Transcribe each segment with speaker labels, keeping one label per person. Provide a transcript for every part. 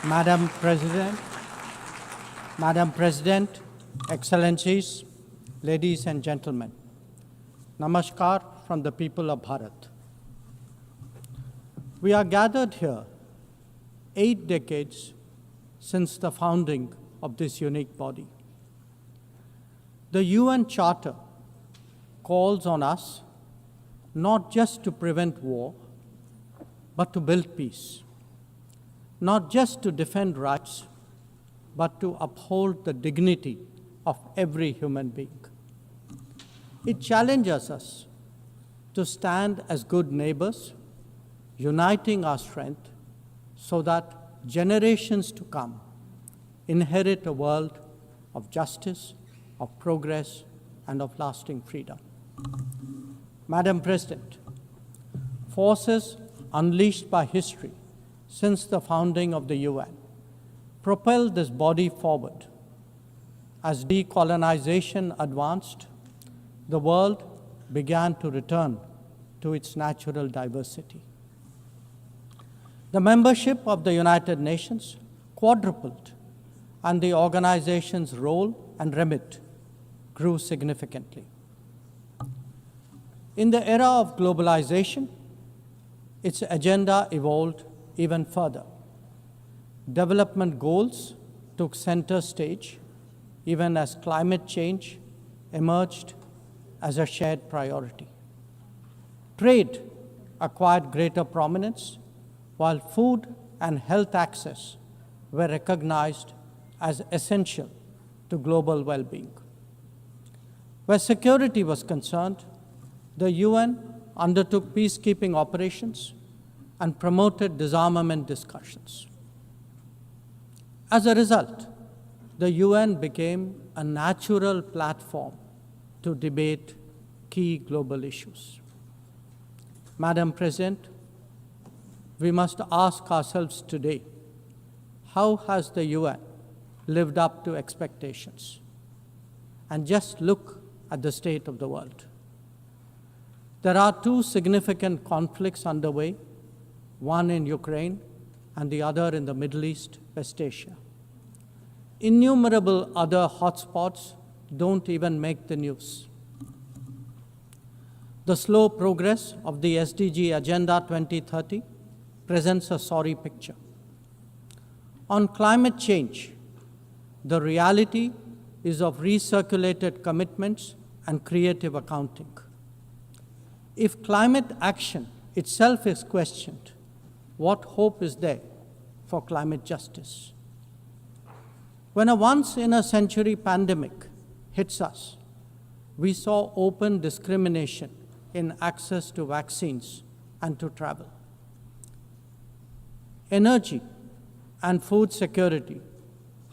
Speaker 1: Madam President, Madam President, Excellencies, ladies and gentlemen, Namaskar from the people of Bharat. We are gathered here 8 decades since the founding of this unique body. The UN Charter calls on us not just to prevent war, but to build peace. Not just to defend rights, but to uphold the dignity of every human being. It challenges us to stand as good neighbors, uniting our strength so that generations to come inherit a world of justice, of progress, and of lasting freedom. Madam President, forces unleashed by history since the founding of the UN propelled this body forward. As decolonization advanced, the world began to return to its natural diversity. The membership of the United Nations quadrupled, and the organization's role and remit grew significantly. In the era of globalization, its agenda evolved even further. Development goals took center stage, even as climate change emerged as a shared priority. Trade acquired greater prominence, while food and health access were recognized as essential to global well-being. Where security was concerned, the UN undertook peacekeeping operations and promoted disarmament discussions. As a result, the UN became a natural platform to debate key global issues. Madam President, we must ask ourselves today, how has the UN lived up to expectations? And just look at the state of the world. There are 2 significant conflicts underway, one in Ukraine and the other in the Middle East, West Asia. Innumerable other hotspots don't even make the news. The slow progress of the SDG Agenda 2030 presents a sorry picture. On climate change, the reality is of recirculated commitments and creative accounting. If climate action itself is questioned, what hope is there for climate justice? When a once-in-a-century pandemic hits us, we saw open discrimination in access to vaccines and to travel. Energy and food security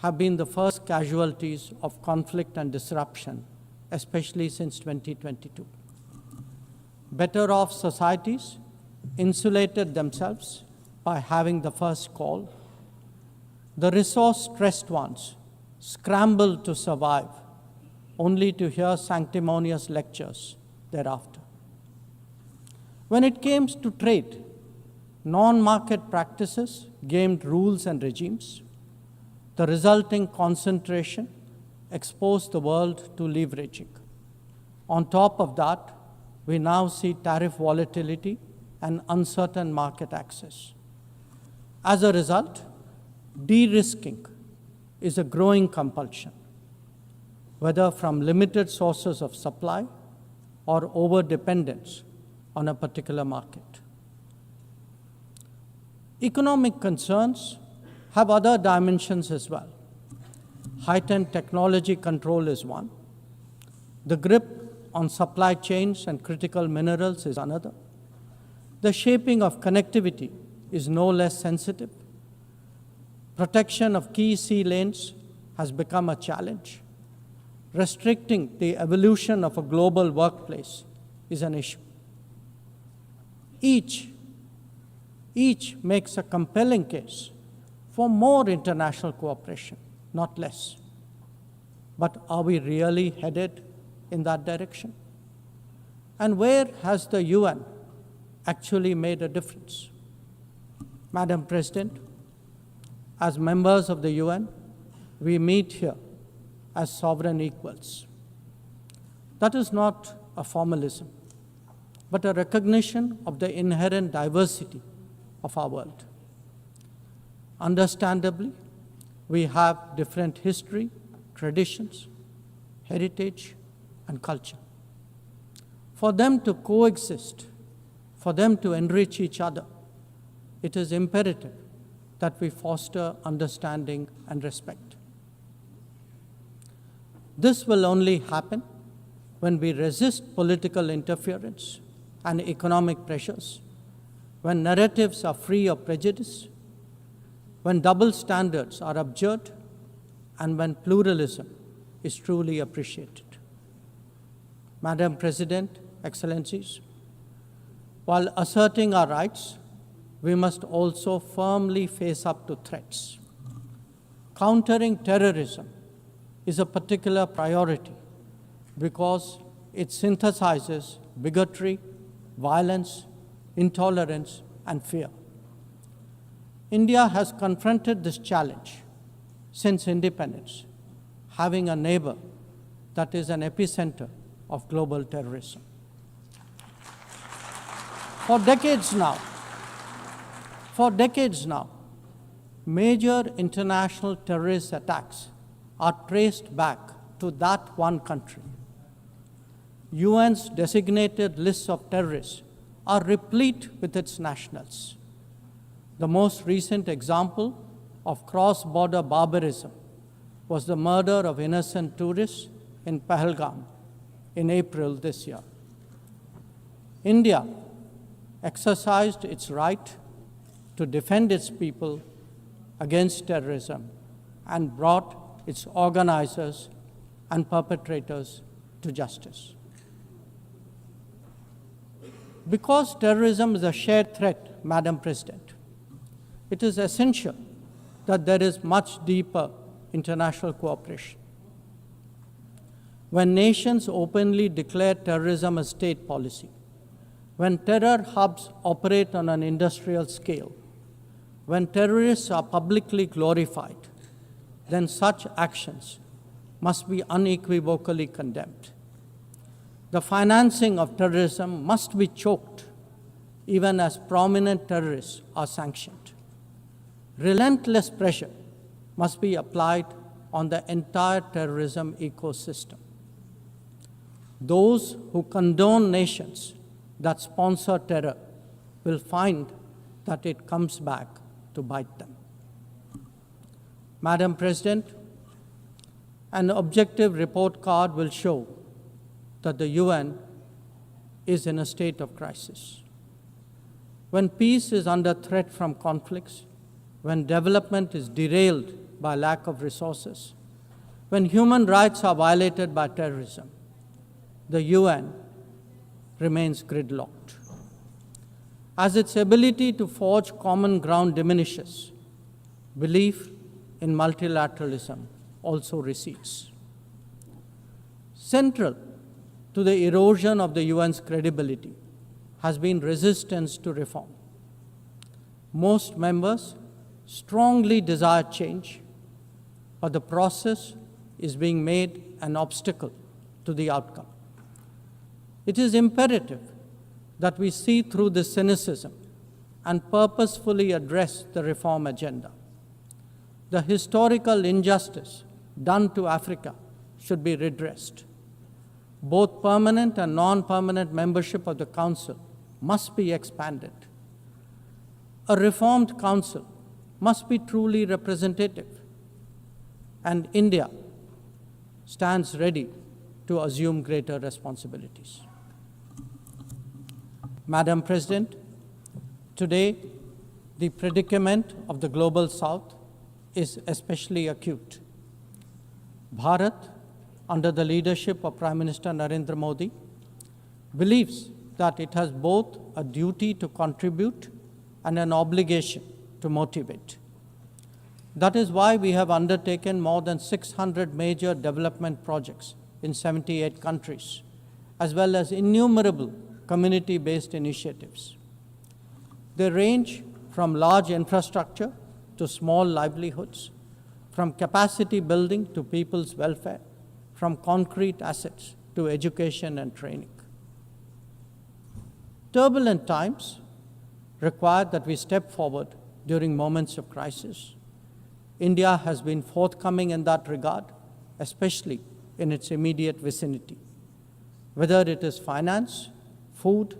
Speaker 1: have been the first casualties of conflict and disruption, especially since 2022. Better-off societies insulated themselves by having the first call. The resource-stressed ones scrambled to survive, only to hear sanctimonious lectures thereafter. When it came to trade, non-market practices gamed rules and regimes. The resulting concentration exposed the world to leveraging. On top of that, we now see tariff volatility and uncertain market access. As a result, de-risking is a growing compulsion, whether from limited sources of supply or over-dependence on a particular market. Economic concerns have other dimensions as well. Heightened technology control is one. The grip on supply chains and critical minerals is another. The shaping of connectivity is no less sensitive. Protection of key sea lanes has become a challenge. Restricting the evolution of a global workplace is an issue. Each makes a compelling case for more international cooperation, not less. But are we really headed in that direction? And where has the UN actually made a difference? Madam President, As members of the UN, we meet here as sovereign equals. That is not a formalism, but a recognition of the inherent diversity of our world. Understandably, we have different history, traditions, heritage, and culture. For them to coexist, for them to enrich each other, it is imperative that we foster understanding and respect. This will only happen when we resist political interference and economic pressures, when narratives are free of prejudice, when double standards are abjured, and when pluralism is truly appreciated. Madam President, Excellencies, while asserting our rights, we must also firmly face up to threats. Countering terrorism is a particular priority because it synthesizes bigotry, violence, intolerance, and fear. India has confronted this challenge since independence, having a neighbor that is an epicenter of global terrorism. For decades now, major international terrorist attacks are traced back to that one country. UN's designated lists of terrorists are replete with its nationals. The most recent example of cross-border barbarism was the murder of innocent tourists in Pahalgam in April this year. India exercised its right to defend its people against terrorism and brought its organizers and perpetrators to justice. Because terrorism is a shared threat, Madam President, it is essential that there is much deeper international cooperation. When nations openly declare terrorism a state policy, when terror hubs operate on an industrial scale, when terrorists are publicly glorified, then such actions must be unequivocally condemned. The financing of terrorism must be choked, even as prominent terrorists are sanctioned. Relentless pressure must be applied on the entire terrorism ecosystem. Those who condone nations that sponsor terror will find that it comes back to bite them. Madam President, an objective report card will show that the UN is in a state of crisis. When peace is under threat from conflicts, when development is derailed by lack of resources, when human rights are violated by terrorism, the UN remains gridlocked. As its ability to forge common ground diminishes, belief in multilateralism also recedes. Central to the erosion of the UN's credibility has been resistance to reform. Most members strongly desire change, but the process is being made an obstacle to the outcome. It is imperative that we see through this cynicism and purposefully address the reform agenda. The historical injustice done to Africa should be redressed. Both permanent and non-permanent membership of the Council must be expanded. A reformed Council must be truly representative, and India stands ready to assume greater responsibilities. Madam President, today the predicament of the Global South is especially acute. Bharat, under the leadership of Prime Minister Narendra Modi, believes that it has both a duty to contribute and an obligation to motivate. That is why we have undertaken more than 600 major development projects in 78 countries, as well as innumerable community-based initiatives. They range from large infrastructure to small livelihoods, from capacity building to people's welfare, from concrete assets to education and training. Turbulent times require that we step forward during moments of crisis. India has been forthcoming in that regard, especially in its immediate vicinity. Whether it is finance, food,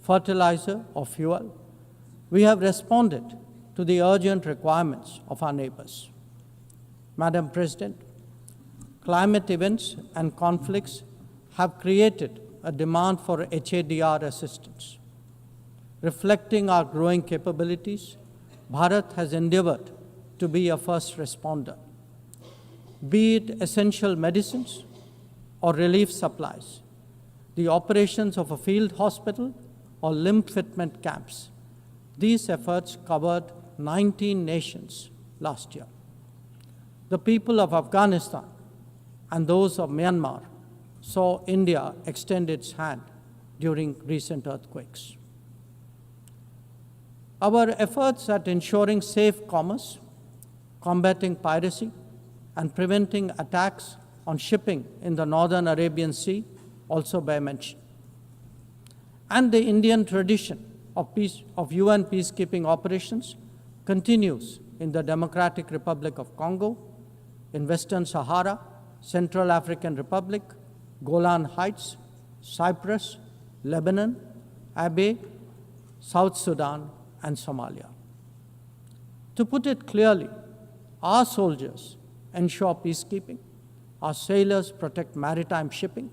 Speaker 1: fertilizer, or fuel, we have responded to the urgent requirements of our neighbors. Madam President, climate events and conflicts have created a demand for HADR assistance. Reflecting our growing capabilities, Bharat has endeavored to be a first responder. Be it essential medicines or relief supplies, the operations of a field hospital or limb fitment camps, these efforts covered 19 nations last year. The people of Afghanistan and those of Myanmar saw India extend its hand during recent earthquakes. Our efforts at ensuring safe commerce, combating piracy, and preventing attacks on shipping in the Northern Arabian Sea also bear mention. And the Indian tradition of UN peacekeeping operations continues in the Democratic Republic of Congo, in Western Sahara, Central African Republic, Golan Heights, Cyprus, Lebanon, Abyei, South Sudan, and Somalia. To put it clearly, our soldiers ensure peacekeeping, our sailors protect maritime shipping,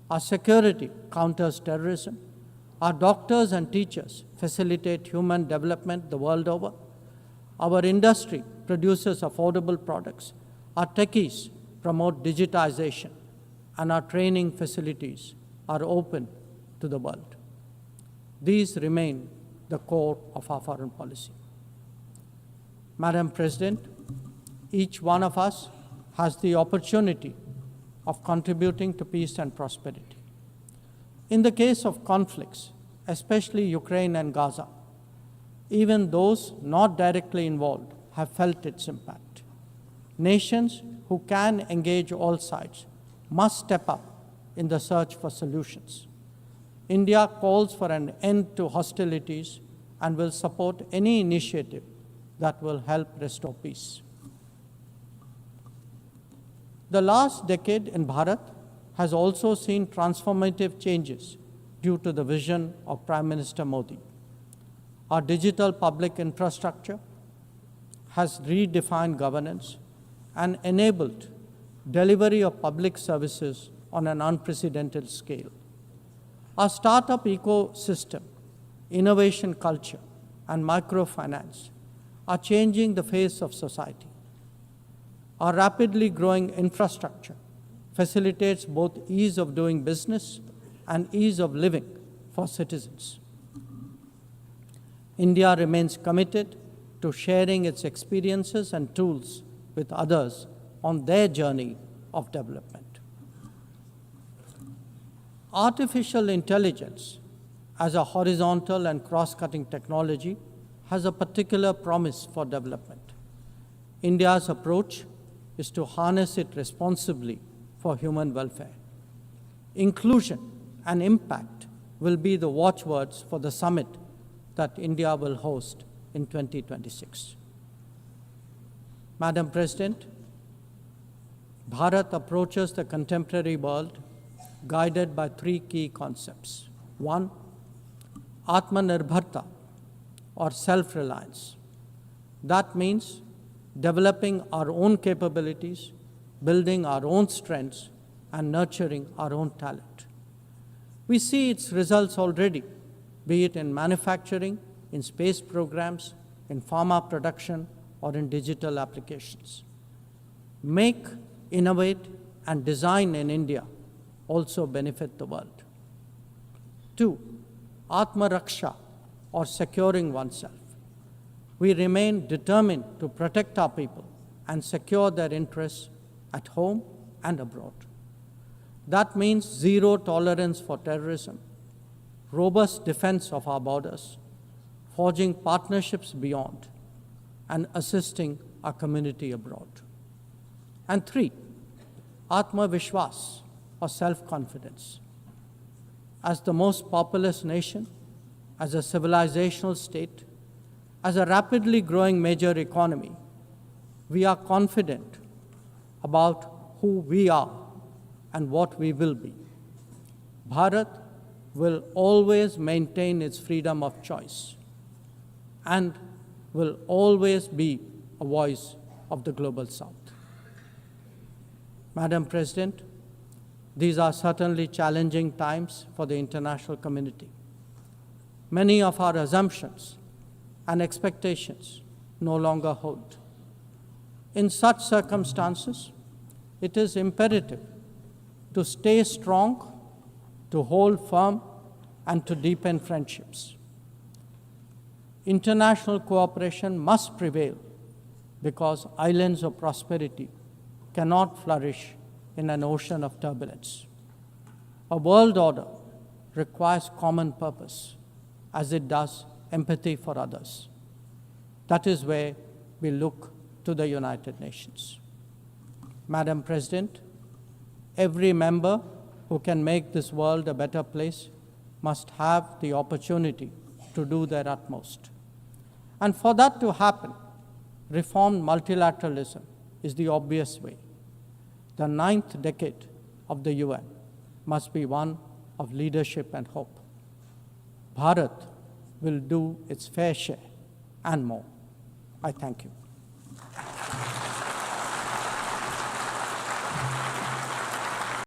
Speaker 1: our security counters terrorism, our doctors and teachers facilitate human development the world over, our industry produces affordable products, our techies promote digitization, and our training facilities are open to the world. These remain the core of our foreign policy. Madam President, each one of us has the opportunity of contributing to peace and prosperity. In the case of conflicts, especially Ukraine and Gaza, even those not directly involved have felt its impact. Nations who can engage all sides must step up in the search for solutions. India calls for an end to hostilities and will support any initiative that will help restore peace. The last decade in Bharat has also seen transformative changes due to the vision of Prime Minister Modi. Our digital public infrastructure has redefined governance and enabled delivery of public services on an unprecedented scale. Our startup ecosystem, innovation culture, and microfinance are changing the face of society. Our rapidly growing infrastructure facilitates both ease of doing business and ease of living for citizens. India remains committed to sharing its experiences and tools with others on their journey of development. Artificial intelligence as a horizontal and cross-cutting technology has a particular promise for development. India's approach is to harness it responsibly for human welfare. Inclusion and impact will be the watchwords for the summit that India will host in 2026. Madam President, Bharat approaches the contemporary world guided by three key concepts. One, Atmanirbharta, or self-reliance. That means developing our own capabilities, building our own strengths, and nurturing our own talent. We see its results already, be it in manufacturing, in space programs, in pharma production, or in digital applications. Make, innovate, and design in India also benefit the world. Two, Atma Raksha, or securing oneself. We remain determined to protect our people and secure their interests at home and abroad. That means zero tolerance for terrorism, robust defense of our borders, forging partnerships beyond, and assisting our community abroad. And 3, Atma Vishwas, or self-confidence. As the most populous nation, as a civilizational state, as a rapidly growing major economy, we are confident about who we are and what we will be. Bharat will always maintain its freedom of choice and will always be a voice of the Global South. Madam President, these are certainly challenging times for the international community. Many of our assumptions and expectations no longer hold. In such circumstances, it is imperative to stay strong, to hold firm, and to deepen friendships. International cooperation must prevail because islands of prosperity cannot flourish in an ocean of turbulence. A world order requires common purpose, as it does empathy for others. That is where we look to the United Nations. Madam President, every member who can make this world a better place must have the opportunity to do their utmost. And for that to happen, reformed multilateralism is the obvious way. The 9th decade of the UN must be one of leadership and hope. Bharat will do its fair share and more. I thank you.